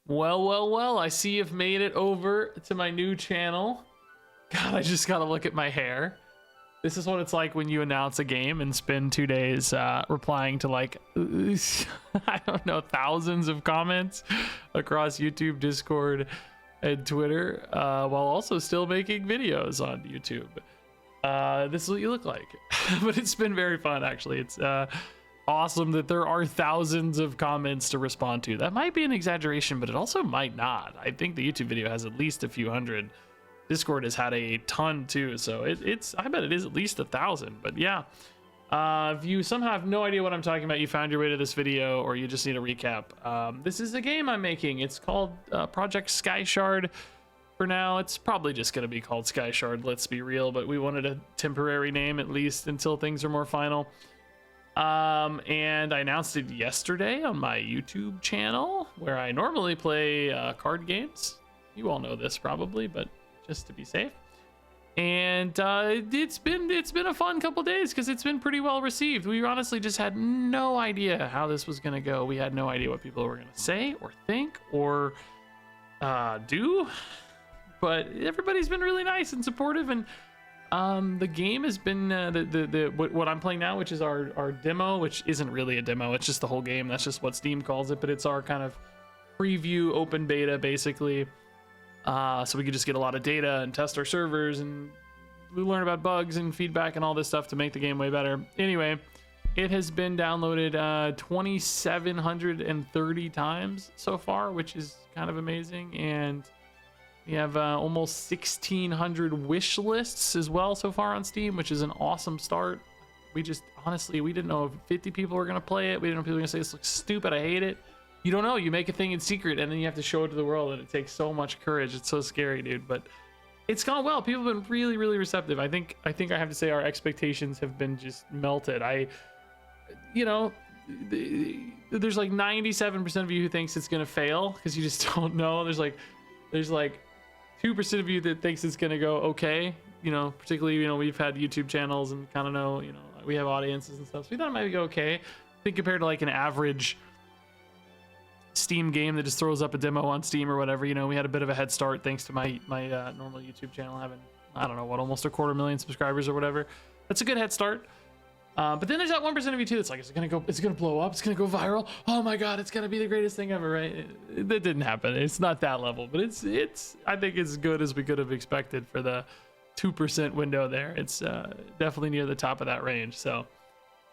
Well, I see you've made it over to my new channel. God, I just gotta look at my hair. This is what it's like when you announce a game and spend 2 days replying to like, I don't know, thousands of comments across YouTube, Discord, and Twitter, while also still making videos on YouTube. This is what you look like. But it's been very fun, actually. It's awesome that there are thousands of comments to respond to. That might be an exaggeration, but it also might not. I think the YouTube video has at least a few hundred. Discord has had a ton too, so I bet it is at least 1,000. But yeah, if you somehow have no idea what I'm talking about, you found your way to this video, or you just need a recap. This is a game I'm making. It's called Project Skyshard. For now, it's probably just going to be called Skyshard, let's be real, but we wanted a temporary name at least until things are more final. And I announced it yesterday on my YouTube channel, where I normally play card games. You all know this probably, but just to be safe. And it's been a fun couple days because it's been pretty well received. We honestly just had no idea how this was gonna go. We had no idea what people were gonna say or think or do, but everybody's been really nice and supportive. And the game has been what I'm playing now, which is our demo, which isn't really a demo, it's just the whole game. That's just what Steam calls it, but it's our kind of preview open beta basically. So we could just get a lot of data and test our servers, and we learn about bugs and feedback and all this stuff to make the game way better. Anyway, it has been downloaded 2,730 times so far, which is kind of amazing. And we have almost 1,600 wish lists as well so far on Steam, which is an awesome start. We just, honestly, we didn't know if 50 people were going to play it. We didn't know if people were going to say, this looks stupid, I hate it. You don't know. You make a thing in secret, and then you have to show it to the world, and it takes so much courage. It's so scary, dude. But it's gone well. People have been really, really receptive. I think I have to say our expectations have been just melted. There's like 97% of you who thinks it's gonna fail because you just don't know. There's like 2% of you that thinks it's gonna go okay. Particularly, we've had YouTube channels and kind of know, we have audiences and stuff. So we thought it might go okay. I think compared to like an average Steam game that just throws up a demo on Steam or whatever, we had a bit of a head start thanks to my normal YouTube channel having, I don't know what, almost 250,000 subscribers or whatever. That's a good head start. But then there's that 1% of you too that's like, it's gonna blow up, it's gonna go viral, oh my god, it's gonna be the greatest thing ever, right? That didn't happen. It's not that level, but it's I think as good as we could have expected for the 2% window there. It's definitely near the top of that range. So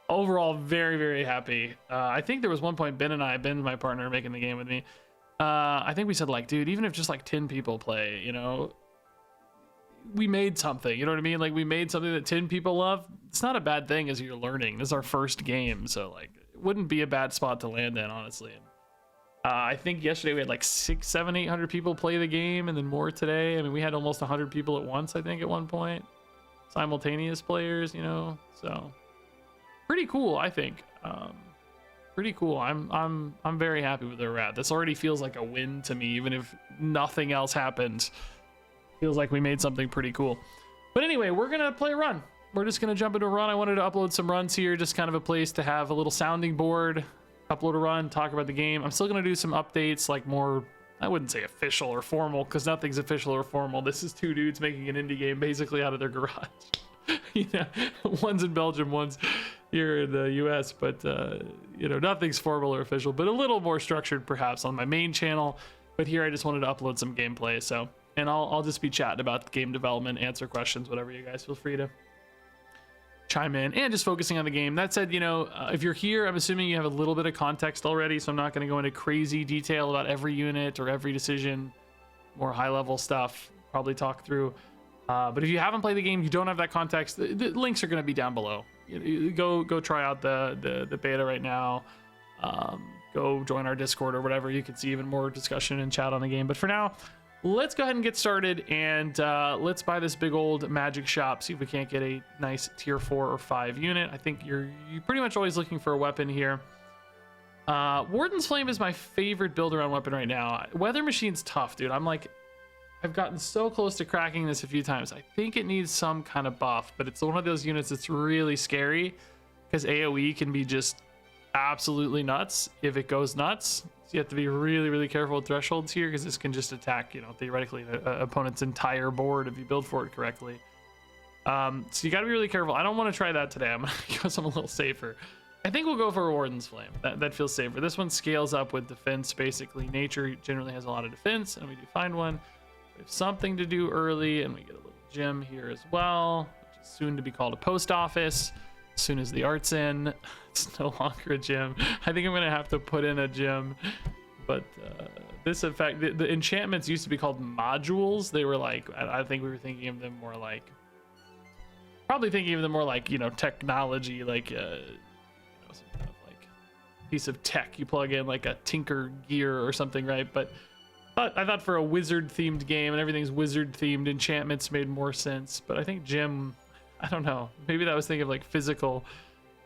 overall, very, very happy. I think there was one point Ben, my partner making the game with me, I think we said like, dude, even if just like 10 people play, we made something, you know what I mean? Like, we made something that 10 people love. It's not a bad thing as you're learning. This is our first game, so like, it wouldn't be a bad spot to land in, honestly. And, I think yesterday we had like 600, 700, 800 people play the game, and then more today. I mean, we had almost 100 people at once, I think, at one point, simultaneous players, so pretty cool, I think. Pretty cool. I'm very happy with where we're at. This already feels like a win to me, even if nothing else happened. Feels like we made something pretty cool. But anyway, we're gonna play a run. We're just gonna jump into a run. I wanted to upload some runs here, just kind of a place to have a little sounding board, upload a run, talk about the game. I'm still gonna do some updates, like more, I wouldn't say official or formal, because nothing's official or formal. This is two dudes making an indie game basically out of their garage. One's in Belgium, one's here in the US, but nothing's formal or official, but a little more structured perhaps on my main channel. But here I just wanted to upload some gameplay, so, and I'll just be chatting about game development, answer questions, whatever. You guys feel free to chime in, and just focusing on the game. That said, if you're here, I'm assuming you have a little bit of context already, so I'm not going to go into crazy detail about every unit or every decision. More high level stuff, probably talk through. But if you haven't played the game, you don't have that context, the links are going to be down below. Go try out the beta right now. Go join our Discord or whatever. You can see even more discussion and chat on the game. But for now, let's go ahead and get started, and let's buy this big old magic shop, see if we can't get a nice tier 4 or 5 unit. I think you're pretty much always looking for a weapon here. Warden's Flame is my favorite build around weapon right now. Weather Machine's tough, dude. I've gotten so close to cracking this a few times. I think it needs some kind of buff, but it's one of those units that's really scary because AoE can be just absolutely nuts if it goes nuts. So you have to be really careful with thresholds here, because this can just attack, you know, theoretically the opponent's entire board if you build for it correctly. So you got to be really careful. I don't want to try that today. I'm gonna go something a little safer. I think we'll go for a Warden's Flame. That feels safer. This one scales up with defense. Basically, nature generally has a lot of defense, and we do find one. We have something to do early, and we get a little gym here as well, which is soon to be called a post office. As soon as the art's in, it's no longer a gym. I think I'm gonna have to put in a gym. But this effect, the enchantments used to be called modules. They were like, I think we were thinking of them more like, probably thinking of them more like, you know, technology, like, you know, some kind of like piece of tech you plug in, like a Tinker gear or something, right? But I thought for a wizard themed game, and everything's wizard themed, enchantments made more sense. But I think gym, I don't know, maybe that was thinking of like physical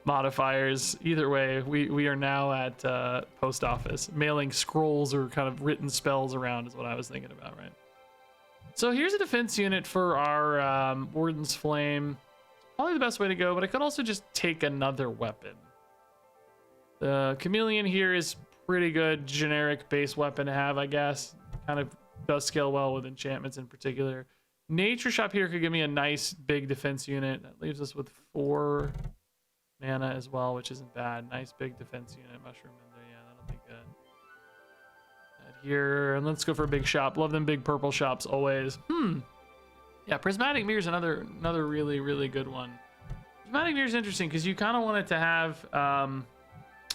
modifiers. Either way, we are now at post office. Mailing scrolls or kind of written spells around is what I was thinking about, right? So here's a defense unit for our Warden's Flame. Probably the best way to go, but I could also just take another weapon. The Chameleon here is pretty good generic base weapon to have, I guess. Kind of does scale well with enchantments in particular. Nature Shop here could give me a nice big defense unit. That leaves us with 4 mana as well, which isn't bad. Nice big defense unit. Mushroom in there, yeah, that'll be good. That here, and let's go for a big shop. Love them big purple shops always. Yeah, Prismatic Mirror is another really good one. Prismatic Mirror is interesting because you kind of want it to have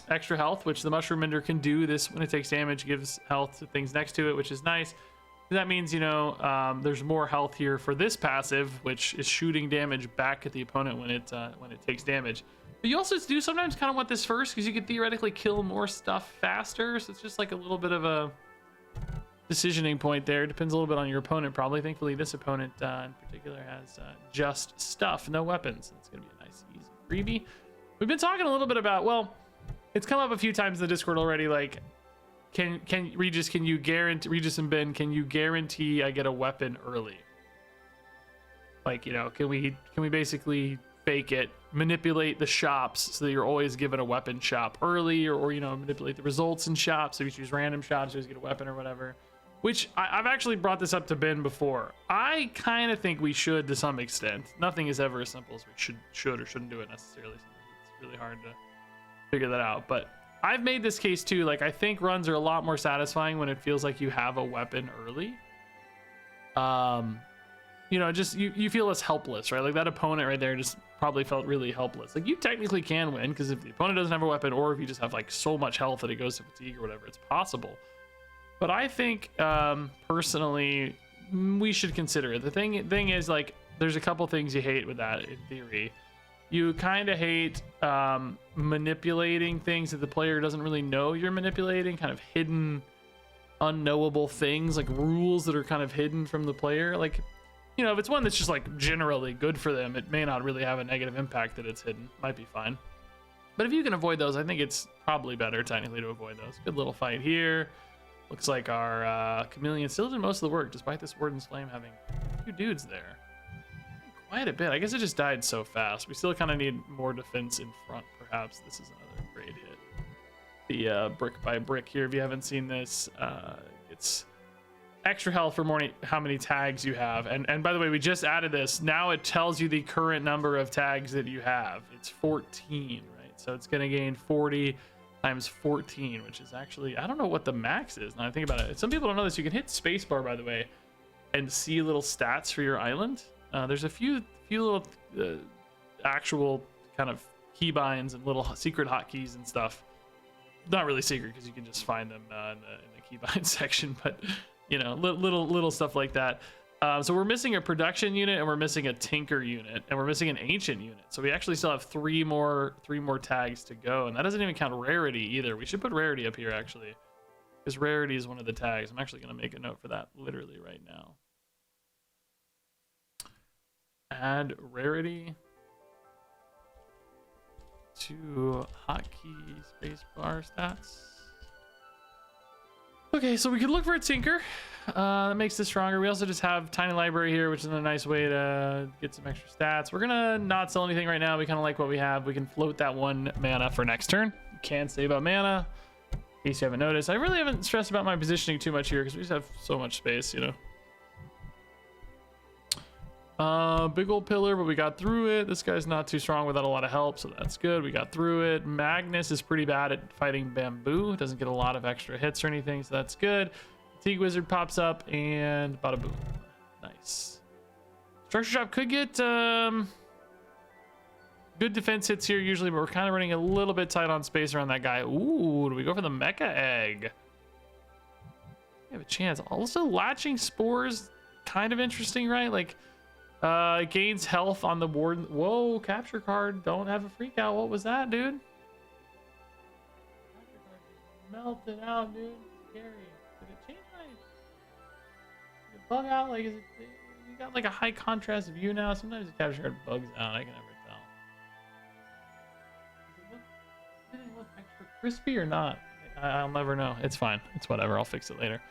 extra health, which the Mushroom Mender can do. This, when it takes damage, gives health to things next to it, which is nice. That means, you know, there's more health here for this passive, which is shooting damage back at the opponent when it takes damage. But you also do sometimes kind of want this first, because you could theoretically kill more stuff faster. So it's just like a little bit of a decisioning point there. Depends a little bit on your opponent, probably. Thankfully, this opponent in particular has just stuff, no weapons. It's going to be a nice, easy freebie. We've been talking a little bit about, well, it's come up a few times in the Discord already, like, can Regis, can you guarantee, Regis and Ben, can you guarantee I get a weapon early? Like, you know, can we basically fake it, manipulate the shops so that you're always given a weapon shop early, or you know, manipulate the results in shops, so you choose random shops, you always get a weapon or whatever. Which I've actually brought this up to Ben before. I kind of think we should, to some extent. Nothing is ever as simple as we should or shouldn't do it necessarily. It's really hard to figure that out, but I've made this case too. Like, I think runs are a lot more satisfying when it feels like you have a weapon early. You know, just you feel less helpless, right? Like that opponent right there just probably felt really helpless. Like, you technically can win, because if the opponent doesn't have a weapon, or if you just have like so much health that it goes to fatigue or whatever, it's possible. But I think personally we should consider it. The thing is, like, there's a couple things you hate with that in theory. You kind of hate manipulating things that the player doesn't really know you're manipulating, kind of hidden, unknowable things, like rules that are kind of hidden from the player. Like, you know, if it's one that's just like generally good for them, it may not really have a negative impact that it's hidden. Might be fine. But if you can avoid those, I think it's probably better technically to avoid those. Good little fight here. Looks like our Chameleon still did most of the work, despite this Warden's Flame having a few dudes there. Quite a bit. I guess it just died so fast. We still kind of need more defense in front, perhaps. This is another great hit. The brick by brick here, if you haven't seen this, it's extra health for more how many tags you have. And by the way, we just added this. Now it tells you the current number of tags that you have. It's 14, right? So it's going to gain 40 times 14, which is actually, I don't know what the max is now I think about it. Some people don't know this. You can hit spacebar, by the way, and see little stats for your island. There's a few little actual kind of keybinds and little secret hotkeys and stuff. Not really secret, because you can just find them in the keybind section, but you know, little stuff like that. So we're missing a production unit, and we're missing a tinker unit, and we're missing an ancient unit. So we actually still have three more tags to go, and that doesn't even count rarity either. We should put rarity up here actually, because rarity is one of the tags. I'm actually going to make a note for that literally right now. Add rarity to hotkey spacebar stats. Okay, so we could look for a tinker. That makes this stronger. We also just have tiny library here, which is a nice way to get some extra stats. We're gonna not sell anything right now. We kind of like what we have. We can float that 1 mana for next turn. You can save up mana. In case you haven't noticed, I really haven't stressed about my positioning too much here because we just have so much space, you know. Big old pillar, but we got through it. This guy's not too strong without a lot of help, so that's good. We got through it. Magnus is pretty bad at fighting bamboo. Doesn't get a lot of extra hits or anything, so that's good. Fatigue Wizard pops up, and bada boom. Nice. Structure Shop could get good defense hits here usually, but we're kind of running a little bit tight on space around that guy. Ooh, do we go for the Mecha Egg? We have a chance. Also, Latching Spores, kind of interesting, right? Like, gains health on the board. Whoa, capture card. Don't have a freak out. What was that, dude? Capture card just melted out, dude. Scary. Did it change my... Did it bug out? Like, is it... We got like a high contrast view now. Sometimes the capture card bugs out. I can never tell. Did it look extra crispy or not? I'll never know. It's fine. It's whatever. I'll fix it later.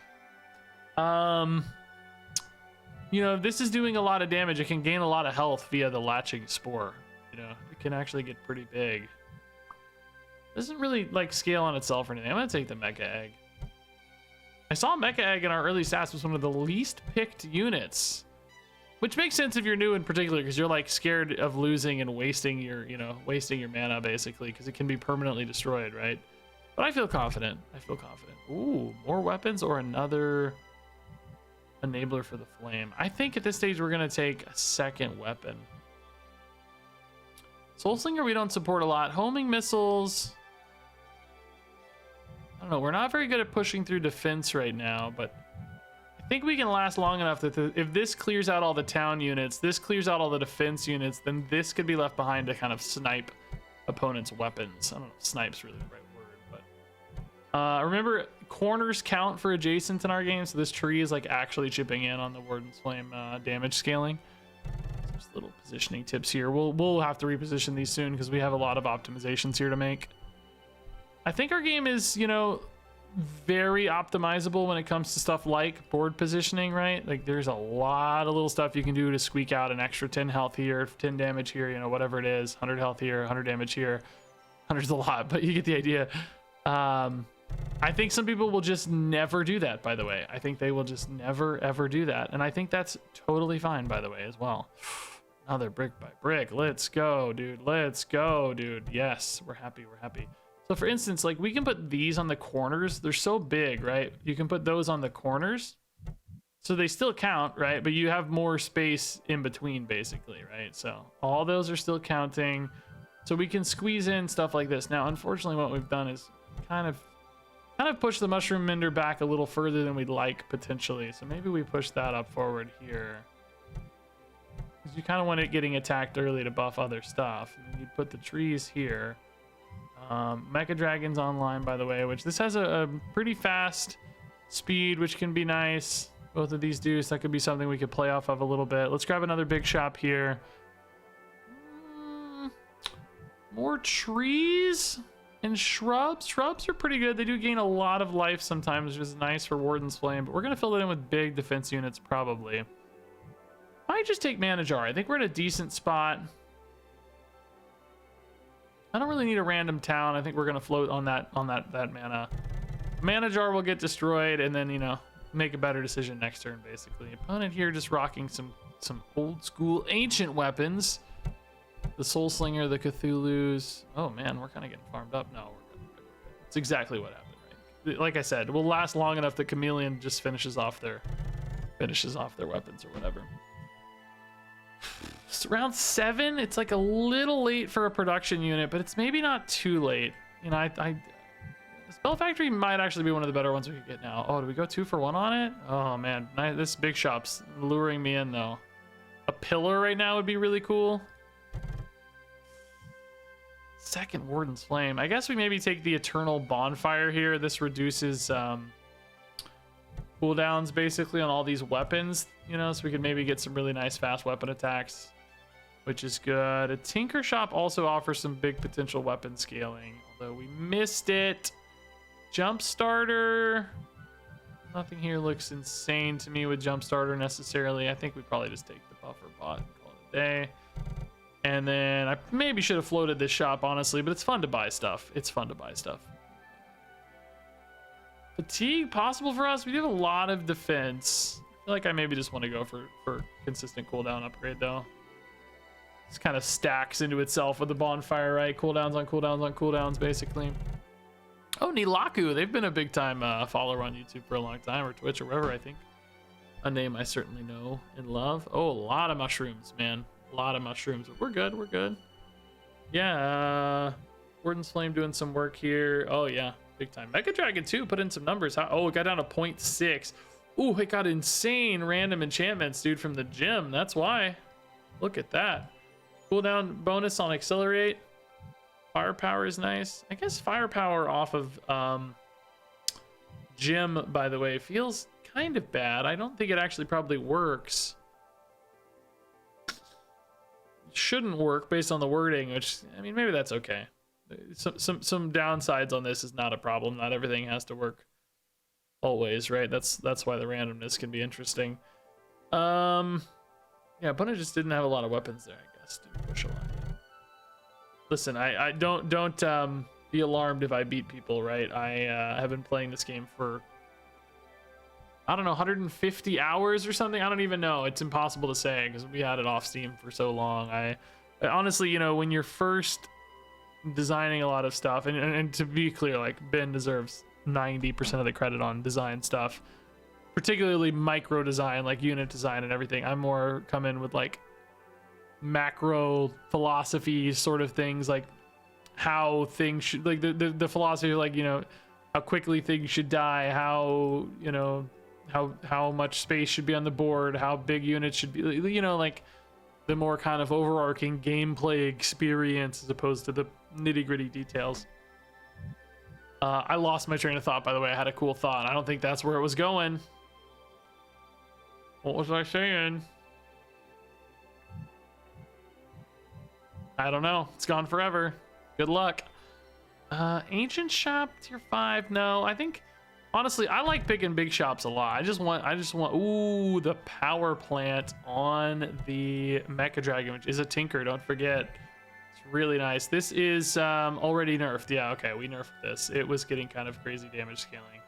You know, this is doing a lot of damage. It can gain a lot of health via the Latching Spore. You know, it can actually get pretty big. Doesn't really like scale on itself or anything. I'm gonna take the Mecha Egg. I saw Mecha Egg in our early stats was one of the least picked units, which makes sense if you're new in particular, because you're like scared of losing and wasting your, you know, wasting your mana basically, because it can be permanently destroyed, right? But I feel confident. I feel confident. Ooh, more weapons or another enabler for the flame. I think at this stage we're gonna take a second weapon. Soul Slinger we don't support a lot. Homing missiles, I don't know, we're not very good at pushing through defense right now, but I think we can last long enough that if this clears out all the town units, this clears out all the defense units, then this could be left behind to kind of snipe opponents' weapons. I don't know if snipe's really the right word, but remember, corners count for adjacent in our game, so this tree is like actually chipping in on the Warden's Flame damage scaling. So just little positioning tips here. We'll have to reposition these soon because we have a lot of optimizations here to make. I think our game is, you know, very optimizable when it comes to stuff like board positioning, right? Like there's a lot of little stuff you can do to squeak out an extra 10 health here, 10 damage here, you know, whatever it is, 100 health here, 100 damage here. 100's a lot, but you get the idea. I think some people will just never do that, by the way. I think they will just never, ever do that. And I think that's totally fine, by the way, as well. Another brick by brick. Let's go, dude. Let's go, dude. Yes, we're happy. We're happy. So for instance, like we can put these on the corners. They're so big, right? You can put those on the corners. So they still count, right? But you have more space in between, basically, right? So all those are still counting. So we can squeeze in stuff like this. Now, unfortunately, what we've done is kind of push the Mushroom Mender back a little further than we'd like, potentially. So maybe we push that up forward here. Because you kind of want it getting attacked early to buff other stuff. And you put the trees here. Mecha Dragon's online, by the way, which this has a pretty fast speed, which can be nice. Both of these do, so that could be something we could play off of a little bit. Let's grab another big shop here. More trees and shrubs. Shrubs are pretty good. They do gain a lot of life sometimes, which is nice for Warden's Flame, but we're going to fill it in with big defense units, probably. Might just take Mana Jar. I think we're in a decent spot. I don't really need a random town. I think we're gonna float on that mana. Mana Jar will get destroyed, and then, you know, make a better decision next turn, basically. Opponent here just rocking some old school ancient weapons. The Soul Slinger, the Cthulhu's. Oh man, we're kind of getting farmed up. No, we're good. It's exactly what happened, right? Like I said, we'll last long enough that Chameleon just finishes off their weapons or whatever. It's round 7. It's like a little late for a production unit, but it's maybe not too late. You know, Spell Factory might actually be one of the better ones we could get now. Oh, do we go 2 for 1 on it? Oh man, this big shop's luring me in though. A pillar right now would be really cool. Second Warden's Flame. I guess we maybe take the Eternal Bonfire here. This reduces cooldowns basically on all these weapons, you know, so we could maybe get some really nice fast weapon attacks, which is good. A Tinker Shop also offers some big potential weapon scaling, although we missed it. Jump Starter. Nothing here looks insane to me with Jump Starter necessarily. I think we'd probably just take the buffer bot and call it a day. And then I maybe should have floated this shop, honestly, but it's fun to buy stuff. It's fun to buy stuff. Fatigue possible for us. We have a lot of defense. I feel like I maybe just want to go for consistent cooldown upgrade though. This kind of stacks into itself with the bonfire, right? Cooldowns on cooldowns on cooldowns, basically. Oh, Nilaku. They've been a big time follower on YouTube for a long time, or Twitch or wherever, I think. A name I certainly know and love. Oh, a lot of mushrooms, man. A lot of mushrooms. We're good. We're good. Yeah. Warden's Flame doing some work here. Oh, yeah. Big time. Mecha Dragon 2 put in some numbers. Oh, it got down to 0.6. Ooh, it got insane random enchantments, dude, from the gym. That's why. Look at that. Cooldown bonus on Accelerate. Firepower is nice. I guess firepower off of gym, by the way, feels kind of bad. I don't think it actually probably works. Shouldn't work based on the wording, which, I mean, maybe that's okay. Some downsides on this is not a problem. Not everything has to work always, right? That's why the randomness can be interesting. Yeah, opponent just didn't have a lot of weapons there, I guess, to push a lot. Listen, I don't be alarmed if I beat people, right? I have been playing this game for, I don't know, 150 hours or something. I don't even know. It's impossible to say because we had it off Steam for so long. I honestly, you know, when you're first designing a lot of stuff, and to be clear, like, Ben deserves 90% of the credit on design stuff, particularly micro design, like unit design and everything. I'm more come in with like macro philosophy sort of things, like how things should, like the philosophy of, like, you know, how quickly things should die, how, you know, how much space should be on the board, how big units should be, you know, like the more kind of overarching gameplay experience as opposed to the nitty-gritty details. I lost my train of thought, by the way. I had a cool thought. I don't think that's where it was going. What was I saying? I don't know. It's gone forever. Good luck. Ancient shop tier 5. No, I think honestly I like picking big shops a lot. I just want ooh, the power plant on the Mecha Dragon, which is a tinker, don't forget. It's really nice. This is already nerfed. Yeah, okay, we nerfed this. It was getting kind of crazy damage scaling.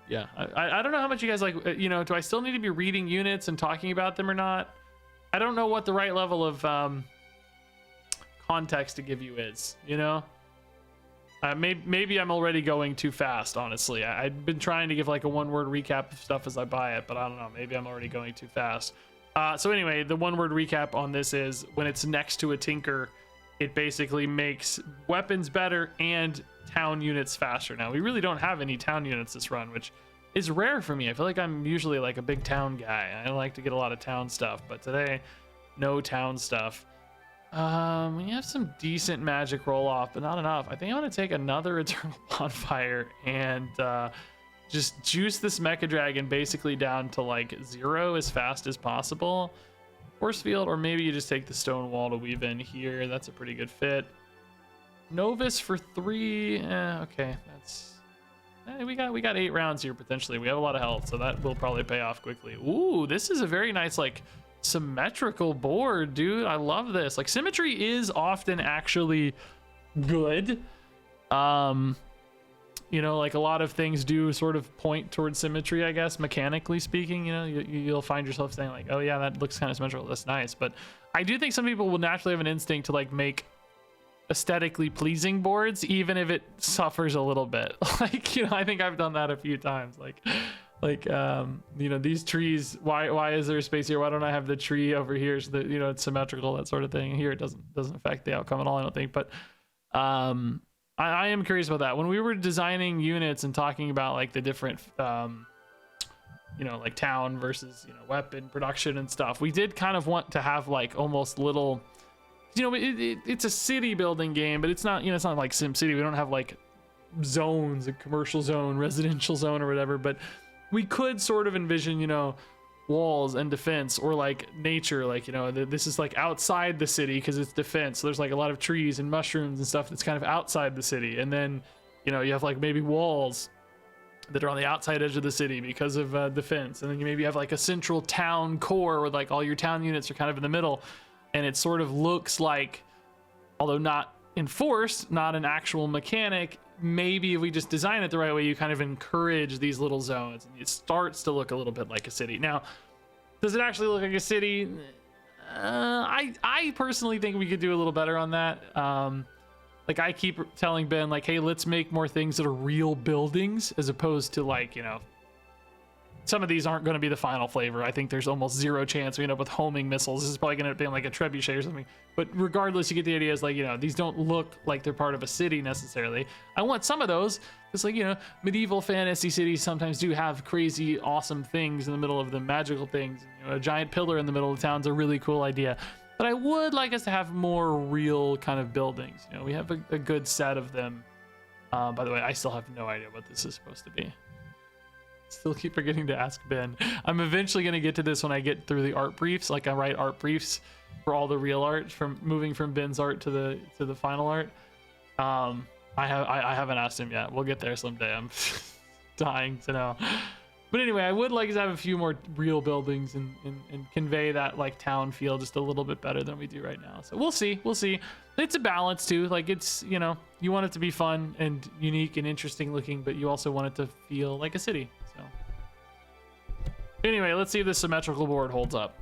Yeah, I don't know how much you guys like, you know, do I still need to be reading units and talking about them or not? I don't know what the right level of context to give you is, you know? Maybe I'm already going too fast, honestly. I've been trying to give like a one-word recap of stuff as I buy it, but I don't know. Maybe I'm already going too fast. So anyway, the one-word recap on this is when it's next to a tinker, it basically makes weapons better and town units faster. Now, we really don't have any town units this run, which is rare for me. I feel like I'm usually like a big town guy. I like to get a lot of town stuff, but today, no town stuff. We have some decent magic roll off, but not enough. I think I'm gonna take another Eternal Bonfire and just juice this Mecha Dragon basically down to like 0 as fast as possible. Force Field, or maybe you just take the Stone Wall to weave in here. That's a pretty good fit. Novus for 3. Okay, that's we got 8 rounds here potentially. We have a lot of health, so that will probably pay off quickly. Ooh, this is a very nice like symmetrical board, dude. I love this. Like, symmetry is often actually good. You know, like a lot of things do sort of point towards symmetry, I guess, mechanically speaking. You know, you'll find yourself saying like, oh yeah, that looks kind of symmetrical, that's nice. But I do think some people will naturally have an instinct to like make aesthetically pleasing boards, even if it suffers a little bit. Like, you know, I think I've done that a few times. Like you know, these trees, why is there a space here? Why don't I have the tree over here so that, you know, it's symmetrical, that sort of thing. Here it doesn't affect the outcome at all, I don't think. But I am curious about that. When we were designing units and talking about like the different you know, like town versus, you know, weapon production and stuff, we did kind of want to have like almost little, you know, it's a city building game, but it's not, you know, it's not like Sim City. We don't have like zones, a commercial zone, residential zone, or whatever, but we could sort of envision, you know, walls and defense, or like nature, like, you know, this is like outside the city because it's defense, so there's like a lot of trees and mushrooms and stuff that's kind of outside the city, and then, you know, you have like maybe walls that are on the outside edge of the city because of defense, and then you maybe have like a central town core where like all your town units are kind of in the middle, and it sort of looks like, although not enforced, not an actual mechanic, maybe if we just design it the right way, you kind of encourage these little zones and it starts to look a little bit like a city. Now, does it actually look like a city? I personally think we could do a little better on that. Like I keep telling Ben, like, hey, let's make more things that are real buildings as opposed to like, you know, some of these aren't going to be the final flavor. I think there's almost zero chance we end up with homing missiles. This is probably going to end up being like a trebuchet or something. But regardless, you get the idea. Is like, you know, these don't look like they're part of a city necessarily. I want some of those. It's like, you know, medieval fantasy cities sometimes do have crazy, awesome things in the middle of them, magical things. You know, a giant pillar in the middle of town's a really cool idea. But I would like us to have more real kind of buildings. You know, we have a good set of them. By the way, I still have no idea what this is supposed to be. Still keep forgetting to ask Ben. I'm eventually going to get to this when I get through the art briefs. Like I write art briefs for all the real art, from moving from Ben's art to the final art. I haven't asked him yet. We'll get there someday. I'm dying to know. But anyway, I would like to have a few more real buildings and convey that like town feel just a little bit better than we do right now. So we'll see. It's a balance too. Like it's, you know, you want it to be fun and unique and interesting looking, but you also want it to feel like a city. So anyway, let's see if this symmetrical board holds up.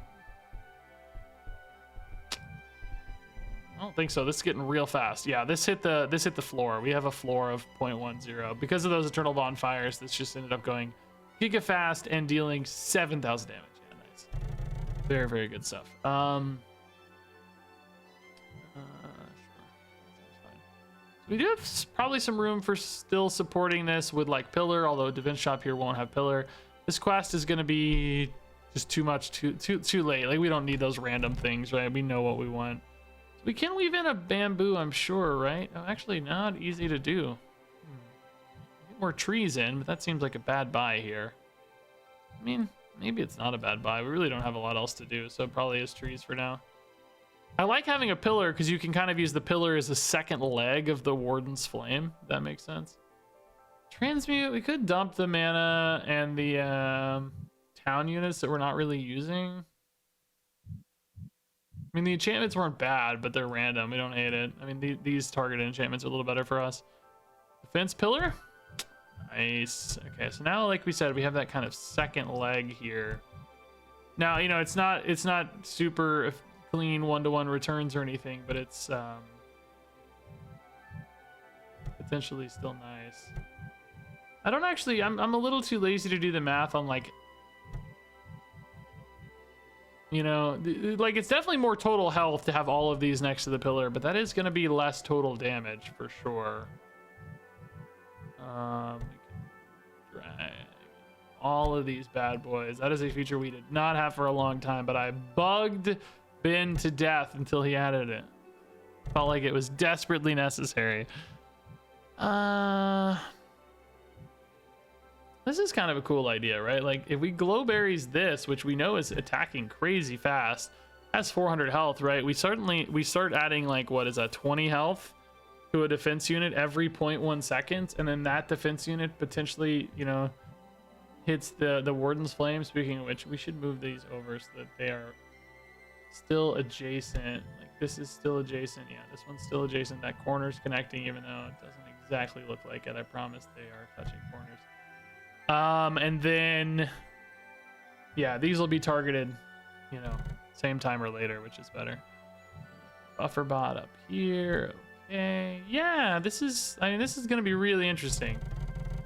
I don't think so. This is getting real fast. Yeah, this hit the floor. We have a floor of 0.10 because of those eternal bonfires. This just ended up going giga fast and dealing 7,000 damage. Yeah, nice. Very, very good stuff. Sure. So we do have probably some room for still supporting this with like pillar, although Defense Shop here won't have pillar. This quest is going to be just too much, too late. Like we don't need those random things, right? We know what we want. We can weave in a bamboo, I'm sure, right? Oh, actually, not easy to do. Get more trees in, but that seems like a bad buy here. I mean, maybe it's not a bad buy. We really don't have a lot else to do, so it probably is trees for now. I like having a pillar because you can kind of use the pillar as a second leg of the Warden's Flame. If that makes sense. Transmute, we could dump the mana and the town units that we're not really using. I mean, the enchantments weren't bad, but they're random. We don't hate it. I mean, these targeted enchantments are a little better for us. Defense pillar. Nice. Okay, so now, like we said, we have that kind of second leg here. Now, you know, it's not super clean one-to-one returns or anything, but it's potentially still nice. I don't actually. I'm a little too lazy to do the math on like. You know, like it's definitely more total health to have all of these next to the pillar, but that is going to be less total damage for sure. We can drag all of these bad boys. That is a feature we did not have for a long time, but I bugged Ben to death until he added it. Felt like it was desperately necessary. This is kind of a cool idea, right? Like if we glowberries this, which we know is attacking crazy fast, has 400 health, right? We start adding like, what is that, 20 health to a defense unit every 0.1 seconds, and then that defense unit potentially, you know, hits the Warden's Flame. Speaking of which, we should move these over so that they are still adjacent. Like this is still adjacent. Yeah, this one's still adjacent. That corner's connecting, even though it doesn't exactly look like it. I promise they are touching corners. And then, yeah, these will be targeted, you know, same time or later, which is better. Buffer bot up here. Okay. Yeah, this is going to be really interesting.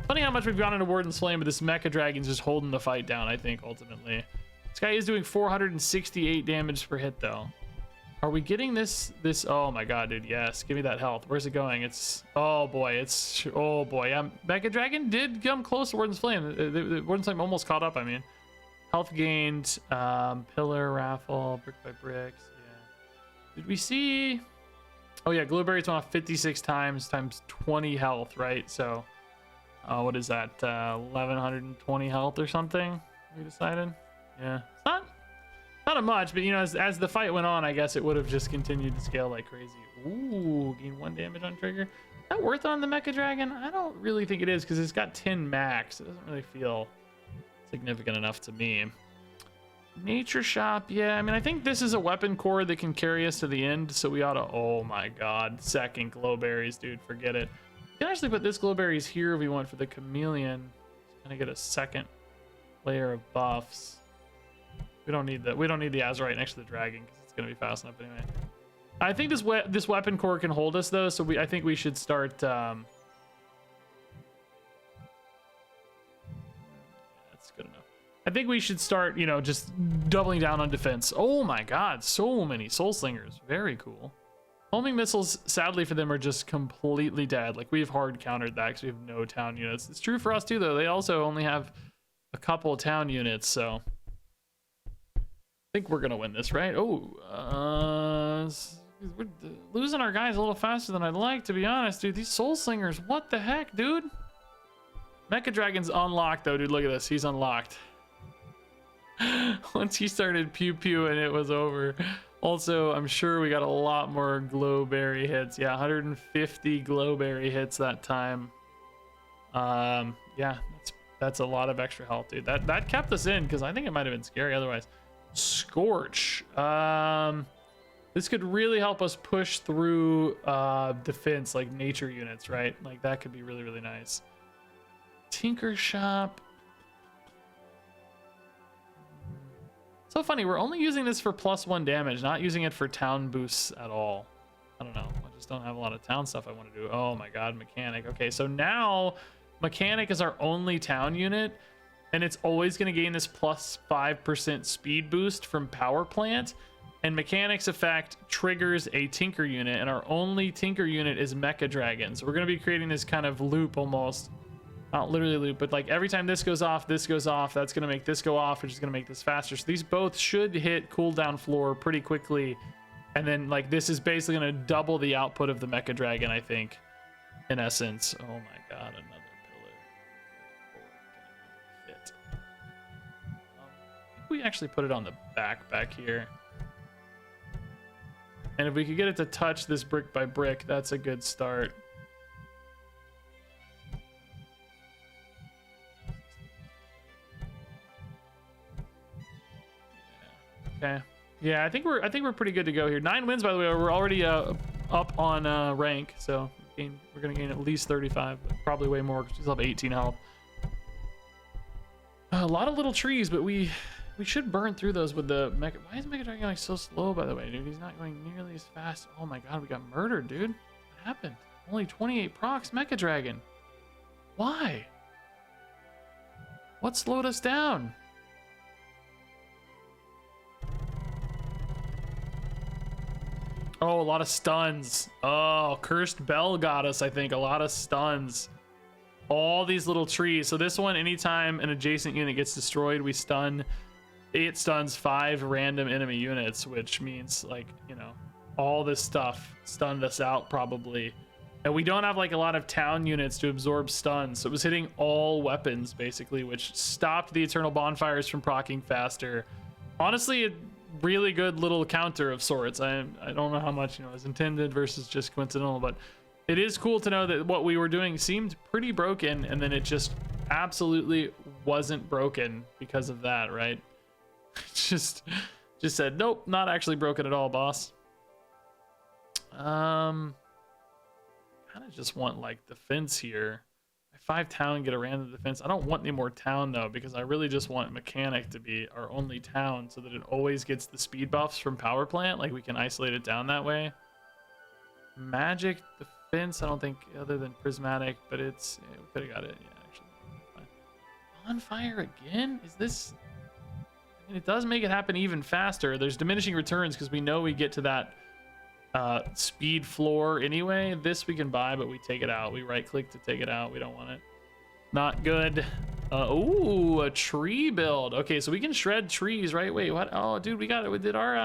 Funny how much we've gone into Warden's Flame, but this Mecha Dragon's just holding the fight down, I think, ultimately. This guy is doing 468 damage per hit, though. Are we getting this? Oh my god, dude, yes. Give me that health. Where's it going? Oh boy. Mecha Dragon did come close to Warden's Flame. The Warden's Flame almost caught up, I mean. Health gained, pillar, raffle, brick by bricks, yeah. Did we see? Oh yeah, Glowberries went off 56 times 20 health, right? So, what is that? 1120 health or something, we decided? Yeah, it's not much, but you know, as the fight went on, I guess it would have just continued to scale like crazy. Ooh, gain 1 damage on trigger. Is that worth on the Mecha Dragon? I don't really think it is because it's got 10 max. It doesn't really feel significant enough to me. Nature Shop, yeah. I mean, I think this is a weapon core that can carry us to the end, so we ought to. Oh my god, second Glowberries, dude, forget it. We can actually put this glowberries here if we want for the chameleon. Just kind of get a second layer of buffs. We don't need we don't need the azurite next to the dragon because it's gonna be fast enough anyway. I think this weapon core can hold us though, so I think we should start. That's good enough. I think we should start, you know, just doubling down on defense. Oh my God, so many soul slingers. Very cool. Homing missiles, sadly for them, are just completely dead. Like, we've hard countered that because we have no town units. It's true for us too, though. They also only have a couple of town units, so I think we're gonna win this, right? Oh, we're losing our guys a little faster than I'd like, to be honest, dude. These soul slingers, what the heck, dude? Mecha Dragon's unlocked, though, dude. Look at this. He's unlocked. Once he started pew pew and it was over. Also, I'm sure we got a lot more glowberry hits. Yeah, 150 glowberry hits that time. Yeah, that's a lot of extra health, dude. That kept us in because I think it might have been scary otherwise. Scorch. This could really help us push through defense, like nature units, right? Like that could be really, really nice. Tinker Shop. So funny, we're only using this for +1 damage, not using it for town boosts at all. I don't know, I just don't have a lot of town stuff I want to do. Oh my God, Mechanic. Okay, so now Mechanic is our only town unit, and it's always going to gain this +5% speed boost from Power Plant, and Mechanic's effect triggers a Tinker unit, and our only Tinker unit is Mecha Dragon. So we're going to be creating this kind of loop almost. Not literally loop, but like every time this goes off, that's going to make this go off, which is going to make this faster. So these both should hit cooldown floor pretty quickly. And then like this is basically going to double the output of the Mecha Dragon, I think, in essence. Oh my God, another pillar. Fit. I think we actually put it on the back here. And if we could get it to touch this brick by brick, that's a good start. Okay. Yeah, I think we're pretty good to go here. 9 wins, by the way. We're already up on rank, so we're gonna gain at least 35, but probably way more because we still have 18 health. A lot of little trees, but we should burn through those with the Mecha. Why is Mecha Dragon going so slow, by the way, dude? He's not going nearly as fast. Oh my God, we got murdered, dude. What happened? Only 28 procs, Mecha Dragon. Why? What slowed us down? Oh, a lot of stuns. Oh, Cursed Bell got us, I think. A lot of stuns. All these little trees. So this one, anytime an adjacent unit gets destroyed, we stun. It stuns 5 random enemy units, which means, like, you know, all this stuff stunned us out probably. And we don't have like a lot of town units to absorb stuns. So it was hitting all weapons basically, which stopped the Eternal Bonfires from proccing faster. Honestly, really good little counter of sorts. I don't know how much, you know, is intended versus just coincidental, but it is cool to know that what we were doing seemed pretty broken, and then it just absolutely wasn't broken because of that, right? just said, nope, not actually broken at all, boss. Kind of just want like defense here. 5 town, get a random defense. I don't want any more town though, because I really just want Mechanic to be our only town so that it always gets the speed buffs from Power Plant. Like we can isolate it down that way. Magic defense, I don't think, other than Prismatic, but it's, yeah, we could have got it. Yeah, actually. Fine. Bonfire again? Is this? I mean, it does make it happen even faster. There's diminishing returns because we know we get to that speed floor anyway. This we can buy, but we take it out. We right click to take it out. We don't want it. Not good. Ooh, a tree build. Okay, so we can shred trees, right? Wait, what? Oh, dude, we got it. We did our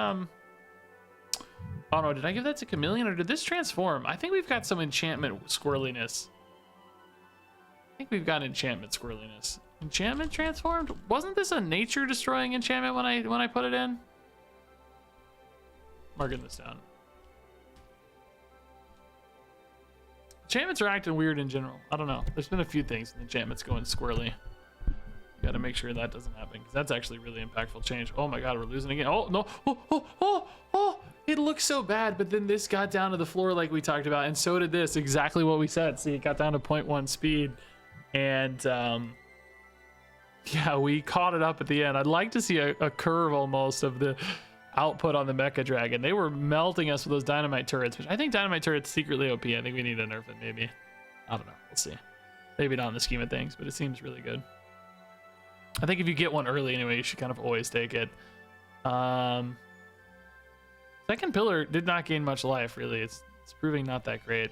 oh no, did I give that to Chameleon or did this transform? I think we've got some enchantment squirreliness. I think we've got enchantment squirreliness. Enchantment transformed? Wasn't this a nature destroying enchantment when I put it in? Marking this down. Enchantments are acting weird in general. I don't know. There's been a few things with enchantments going squirrely. Got to make sure that doesn't happen because that's actually really impactful change. Oh my God, we're losing again. Oh no! Oh! It looks so bad, but then this got down to the floor like we talked about, and so did this. Exactly what we said. See, it got down to 0.1 speed, and yeah, we caught it up at the end. I'd like to see a curve almost of the output on the Mecha Dragon. They were melting us with those dynamite turrets, which I think dynamite turrets secretly OP. I think we need to nerf it, maybe. I don't know. We'll see. Maybe not in the scheme of things, but it seems really good. I think if you get one early anyway, you should kind of always take it. Second pillar did not gain much life, really. It's proving not that great.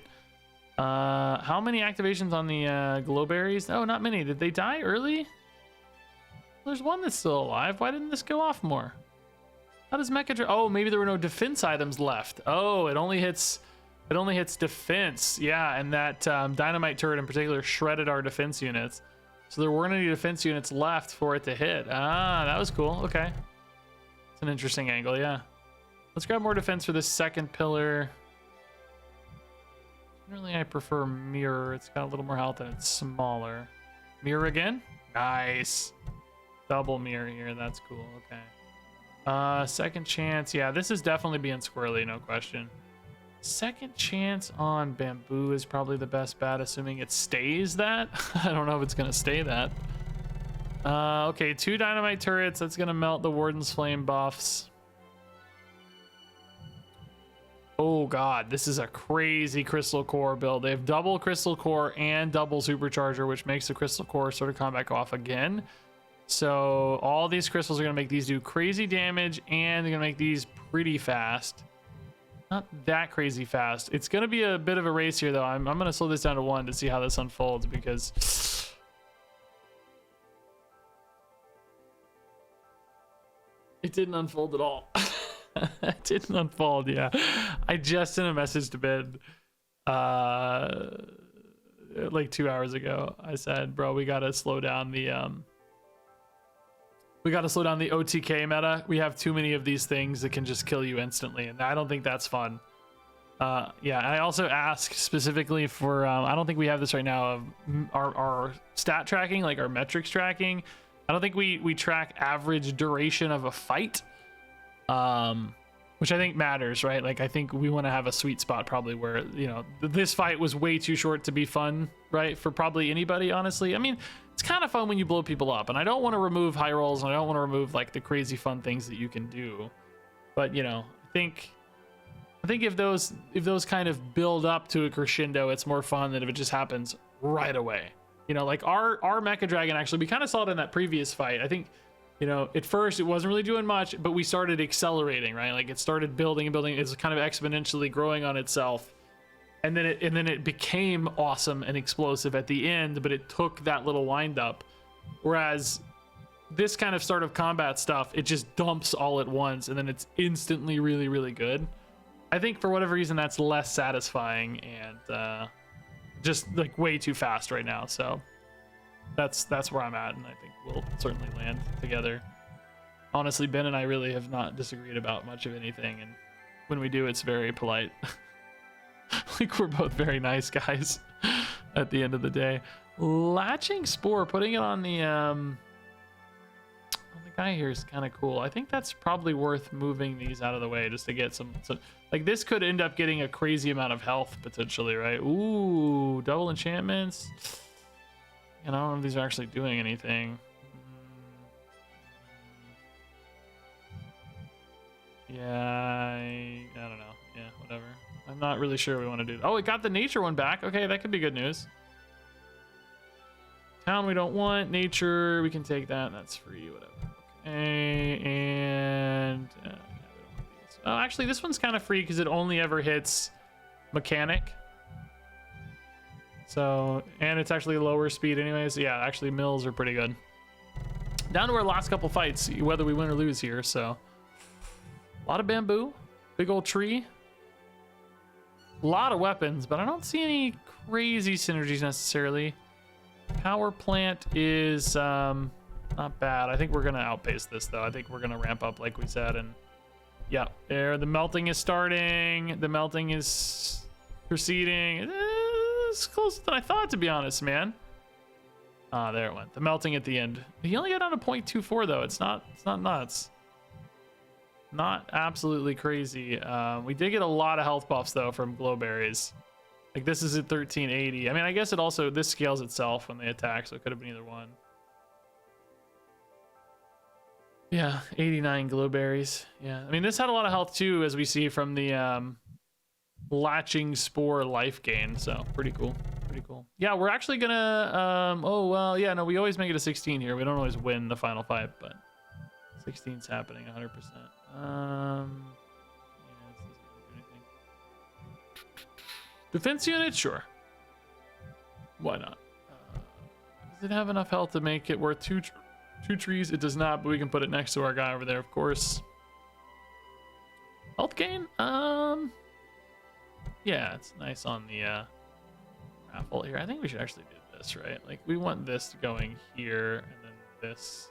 How many activations on the glow berries? Oh, not many. Did they die early? There's one that's still alive. Why didn't this go off more? How does Mecha? Oh, maybe there were no defense items left. Oh, it only hits defense. Yeah, and that dynamite turret in particular shredded our defense units. So there weren't any defense units left for it to hit. Ah, that was cool. Okay. It's an interesting angle, yeah. Let's grab more defense for this second pillar. Generally, I prefer mirror. It's got a little more health and it's smaller. Mirror again? Nice. Double mirror here. That's cool. Okay. Second chance. Yeah, this is definitely being squirrely, no question. Second chance on bamboo is probably the best bet, assuming it stays that. I don't know if it's gonna stay that. Okay, 2 dynamite turrets. That's gonna melt the Warden's Flame buffs. Oh god, this is a crazy crystal core build. They have double crystal core and double supercharger, which makes the crystal core sort of combat go off again. So all these crystals are gonna make these do crazy damage, and they're gonna make these pretty fast. Not that crazy fast. It's gonna be a bit of a race here, though. I'm gonna slow this down to 1 to see how this unfolds, because it didn't unfold at all. It didn't unfold. Yeah, I just sent a message to Ben like 2 hours ago. I said, bro, we gotta slow down the OTK meta. We have too many of these things that can just kill you instantly, and I don't think that's fun. Yeah, I also asked specifically for I don't think we have this right now of our stat tracking, like our metrics tracking. I don't think we track average duration of a fight, which I think matters, right? Like, I think we want to have a sweet spot probably where, you know, this fight was way too short to be fun, right? For probably anybody, honestly. I mean, it's kind of fun when you blow people up, and I don't want to remove high rolls, and I don't want to remove like the crazy fun things that you can do, but you know, I think if those kind of build up to a crescendo, it's more fun than if it just happens right away. You know, like our Mecha Dragon, actually, we kind of saw it in that previous fight. I think, you know, at first it wasn't really doing much, but we started accelerating, right? Like, it started building and building. It's kind of exponentially growing on itself. And then it became awesome and explosive at the end, but it took that little wind up. Whereas this kind of start of combat stuff, it just dumps all at once, and then it's instantly really, really good. I think for whatever reason that's less satisfying and just like way too fast right now. So that's where I'm at, and I think we'll certainly land together. Honestly, Ben and I really have not disagreed about much of anything, and when we do, it's very polite. Like, we're both very nice guys at the end of the day. Latching Spore, putting it on the guy here is kind of cool. I think that's probably worth moving these out of the way just to get some like, this could end up getting a crazy amount of health potentially, right? Ooh, double enchantments. And I don't know if these are actually doing anything. Yeah, I don't know. Yeah, whatever. I'm not really sure we want to do. Oh, it got the nature one back. Okay, that could be good news. Town we don't want. Nature, we can take that. That's free, whatever. Okay, and yeah, we don't want these. Oh, actually, this one's kind of free because it only ever hits mechanic. So, and it's actually lower speed anyways. Yeah, actually, mills are pretty good. Down to our last couple fights, whether we win or lose here. So, a lot of bamboo, big old tree. A lot of weapons, but I don't see any crazy synergies necessarily. Power plant is not bad. I think we're gonna outpace this though. I think we're gonna ramp up like we said, and yeah, there the melting is starting. The melting is proceeding. It's closer than I thought, to be honest, man. Ah, there it went. The melting at the end. He only got down to 0.24 though. It's not nuts. Not absolutely crazy. We did get a lot of health buffs though from glow berries. Like this is at 1380. I mean, I guess it also, this scales itself when they attack, so it could have been either one. Yeah, 89 glow berries. Yeah, I mean, this had a lot of health too, as we see from the latching spore life gain. So pretty cool. Pretty cool. Yeah, we're actually gonna oh well, yeah, no, we always make it a 16 here. We don't always win the final fight, but 16's happening 100%. Yeah, this doesn't really do anything. Defense unit, sure. Why not? Does it have enough health to make it worth two trees? It does not, but we can put it next to our guy over there, of course. Health gain? Yeah, it's nice on the raffle here. I think we should actually do this, right? Like, we want this going here, and then this.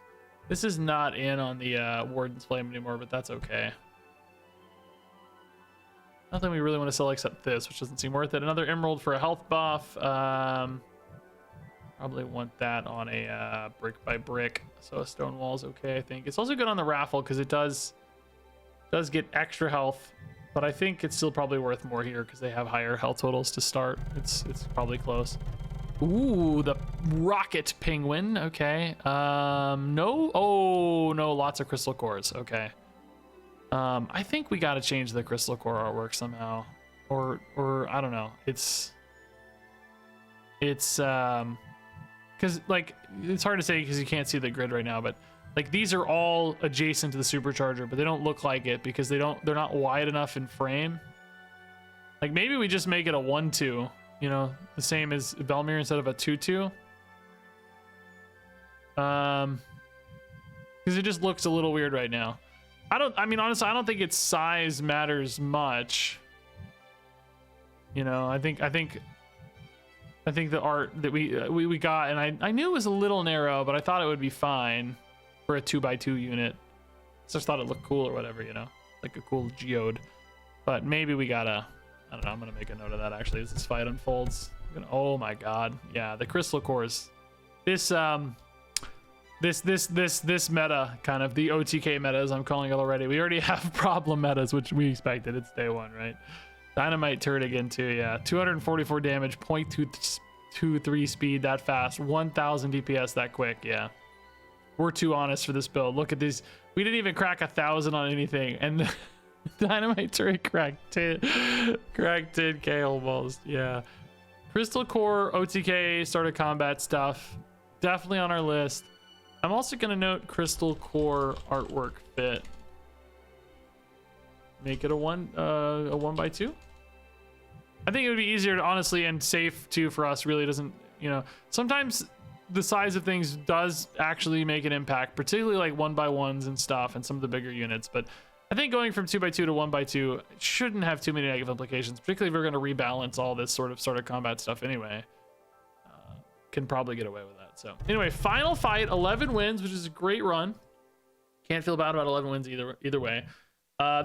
This is not in on the Warden's Flame anymore, but that's okay. Nothing we really want to sell except this, which doesn't seem worth it. Another emerald for a health buff. Probably want that on a brick by brick, so a stone wall's okay, I think. It's also good on the raffle because it does get extra health, but I think it's still probably worth more here because they have higher health totals to start. It's probably close. Ooh, the rocket penguin. Okay. No. Oh no, lots of crystal cores. Okay. I think we got to change the crystal core artwork somehow, or I don't know. It's because like it's hard to say because you can't see the grid right now, but like these are all adjacent to the supercharger, but they don't look like it because they're not wide enough in frame. Like maybe we just make it a 1-2, you know, the same as Belmir instead of a 2-2. Because it just looks a little weird right now. I mean, honestly, I don't think its size matters much. You know, I think the art that we got, and I knew it was a little narrow, but I thought it would be fine for a 2x2 unit. Just thought it looked cool or whatever, you know, like a cool geode. But maybe we gotta, I don't know, I'm gonna make a note of that actually as this fight unfolds. Oh my god, yeah, the crystal cores. This meta, kind of the OTK meta as I'm calling it already. We already have problem metas, which we expected. It's day one, right? Dynamite turret again too, yeah. 244 damage, 0.223 speed that fast, 1000 DPS that quick, yeah. We're too honest for this build. Look at these. We didn't even crack 1,000 on anything, and the dynamite turret cracked 10k almost, yeah. Crystal core, OTK, starter combat stuff, definitely on our list. I'm also gonna note crystal core artwork fit. Make it a 1x2. I think it would be easier to honestly and safe too for us. Really doesn't, you know, sometimes the size of things does actually make an impact, particularly like 1x1s and stuff and some of the bigger units. But I think going from 2x2 to 1x2 shouldn't have too many negative implications, particularly if we're going to rebalance all this sort of combat stuff anyway. Can probably get away with that. So anyway, final fight, 11 wins, which is a great run. Can't feel bad about 11 wins either way.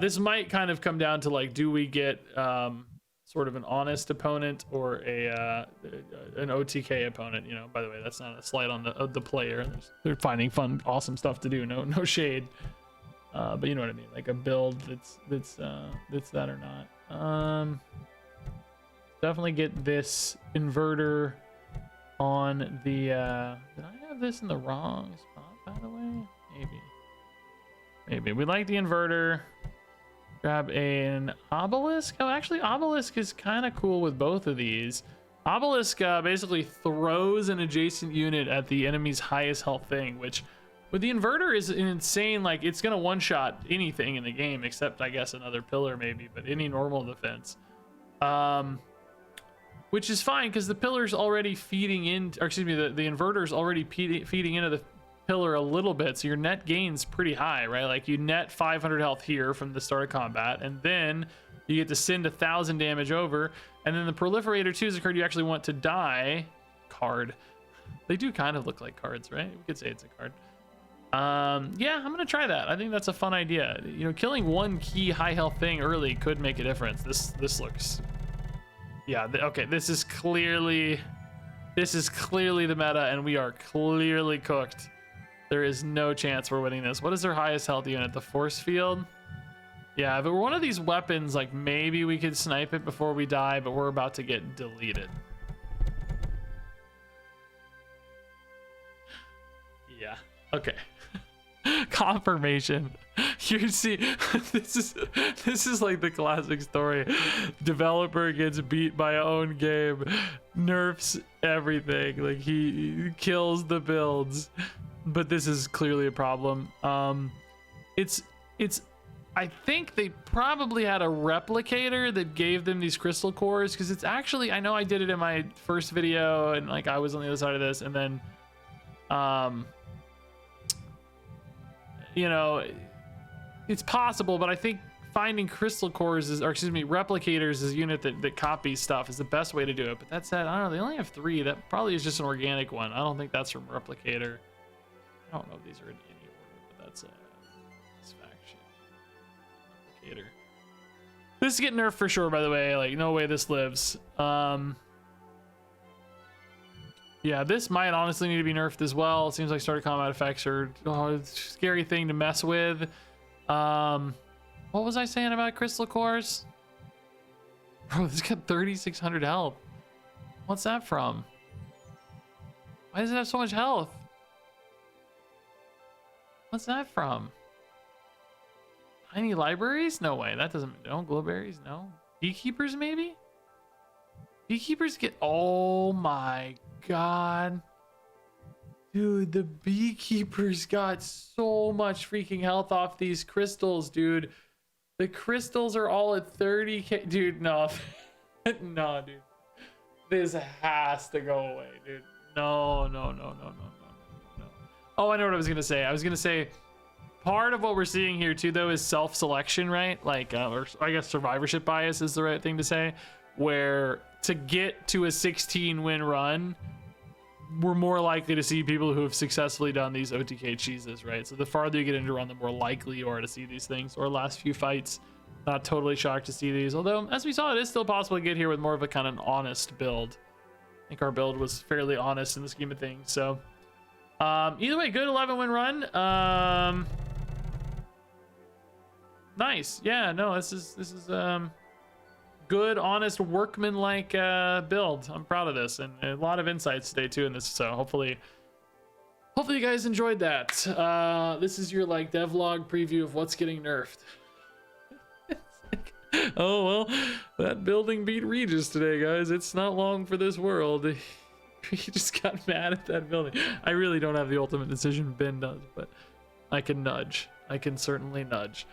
This might kind of come down to like, do we get sort of an honest opponent or an OTK opponent? You know, by the way, that's not a slight on the player. They're finding fun, awesome stuff to do. No shade. But you know what I mean, like a build that's that or not. Definitely get this inverter on the. Did I have this in the wrong spot, by the way? Maybe we like the inverter. Grab an obelisk. Oh, actually, obelisk is kind of cool with both of these. Obelisk basically throws an adjacent unit at the enemy's highest health thing, which with the inverter is insane. Like, it's gonna one-shot anything in the game except, I guess, another pillar maybe, but any normal defense. Which is fine because the pillar's already feeding in, or excuse me, the inverter's already feeding into the pillar a little bit, so your net gain's pretty high, right? Like, you net 500 health here from the start of combat, and then you get to send 1,000 damage over, and then the proliferator 2 is a card you actually want to die. Card. They do kind of look like cards, right? We could say it's a card. Yeah, I'm gonna try that. I think that's a fun idea. You know, killing one key high health thing early could make a difference. This looks, yeah, okay, this is clearly the meta, and we are clearly cooked. There is no chance we're winning this. What is their highest health unit? The force field? Yeah, if it were one of these weapons, like maybe we could snipe it before we die, but we're about to get deleted. Yeah, okay. Confirmation. You see, this is like the classic story. Developer gets beat by own game, nerfs everything, like he kills the builds. But this is clearly a problem. It's I think they probably had a replicator that gave them these crystal cores, because it's actually, I know I did it in my first video and like I was on the other side of this, and then you know, it's possible, but I think finding crystal cores is, or excuse me, replicators is a unit that copies stuff is the best way to do it. But that said, I don't know, they only have 3. That probably is just an organic one. I don't think that's from replicator. I don't know if these are in any order, but that's a satisfaction. Replicator. This is getting nerfed for sure, by the way. Like, no way this lives. Yeah, this might honestly need to be nerfed as well. It seems like starter combat effects are a scary thing to mess with. What was I saying about crystal cores? Bro, this got 3,600 health. What's that from? Why does it have so much health? What's that from? Tiny libraries? No way. That doesn't. No glowberries? No. Beekeepers maybe? Beekeepers get. Oh my god. Dude, the beekeepers got so much freaking health off these crystals, dude. The crystals are all at 30k. Dude, no. No, dude. This has to go away, dude. No. Oh, I know what I was gonna say. I was gonna say part of what we're seeing here too, though, is self-selection, right? Like, or I guess survivorship bias is the right thing to say, where to get to a 16-win run, we're more likely to see people who have successfully done these OTK cheeses, right? So the farther you get into run, the more likely you are to see these things. Or last few fights, not totally shocked to see these. Although, as we saw, it is still possible to get here with more of a kind of honest build. I think our build was fairly honest in the scheme of things. So either way, good 11-win run. Nice. Yeah, no, this is good, honest, workman-like build. I'm proud of this, and a lot of insights today too in this. So hopefully you guys enjoyed that. This is your like devlog preview of what's getting nerfed. Oh well, that building beat Regis today, guys. It's not long for this world. He just got mad at that building. I really don't have the ultimate decision. Ben does, but I can nudge. I can certainly nudge.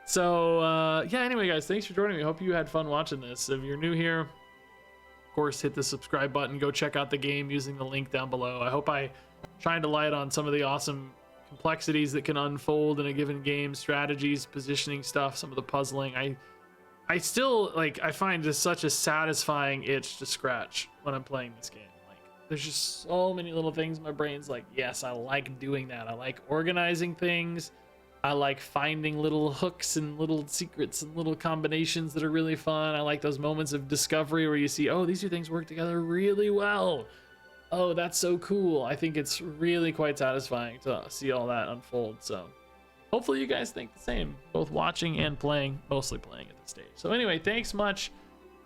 So yeah, anyway, guys, thanks for joining me. Hope you had fun watching this. If you're new here, of course, hit the subscribe button. Go check out the game using the link down below. I hope I shined a light on some of the awesome complexities that can unfold in a given game, strategies, positioning stuff, some of the puzzling. I still, like, I find this such a satisfying itch to scratch when I'm playing this game. Like, there's just so many little things in my brain's like, yes, I like doing that. I like organizing things. I like finding little hooks and little secrets and little combinations that are really fun. I like those moments of discovery where you see, oh, these two things work together really well. Oh, that's so cool. I think it's really quite satisfying to see all that unfold. So hopefully you guys think the same, both watching and playing, mostly playing at this stage. So anyway, thanks much.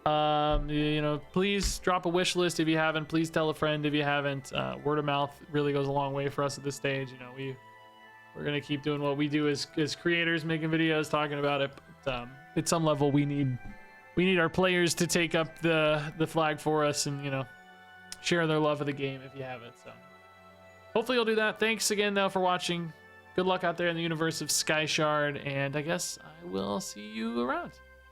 You know, please drop a wish list if you haven't. Please tell a friend if you haven't. Word of mouth really goes a long way for us at this stage. You know, we're gonna keep doing what we do as creators, making videos, talking about it. But, at some level, we need our players to take up the flag for us and, you know, share their love of the game if you haven't. So hopefully you'll do that. Thanks again though for watching. Good luck out there in the universe of Skyshard, and I guess I will see you around.